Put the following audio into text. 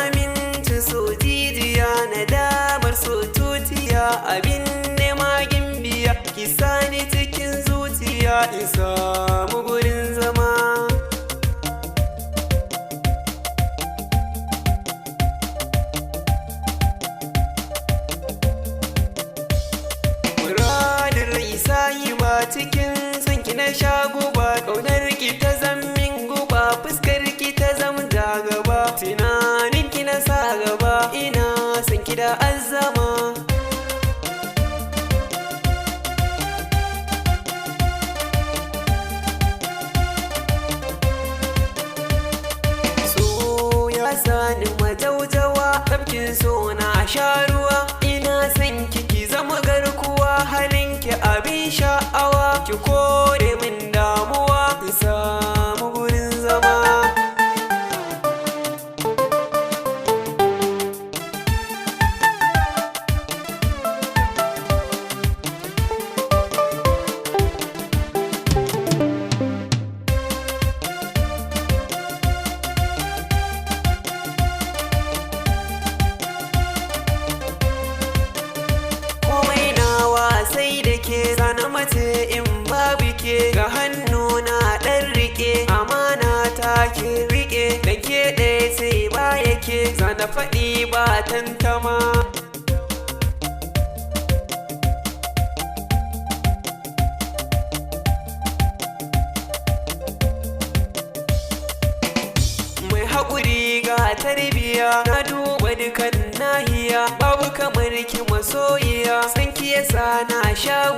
Aminci so jijiya na damar so tutiya abin nema gimbiya ki sani cikin zuciya in samu gurin zama. Muradin rai sayi ba cikin sanki na shago ba ƙaunar ki ta zammin guba fuskar ki ta zamta gaba tunanin ki na sa gaba ina son ki da azama. So ya sani majaujawa tafkin so na sha ruwa ina son ki zama garkuwa halin ki abin sha'awa ki kore min damuwa in samu gurin zama. Sai da ke sana mace in babu ke ga hannu na ɗan rike amana ta ke rike da ke ɗaya sai ba yake sana faɗi ba tantama. Mai haƙuri ga tarbiya na duba dukan nahiya babu kamar ki masoyiya san ki yasa na sha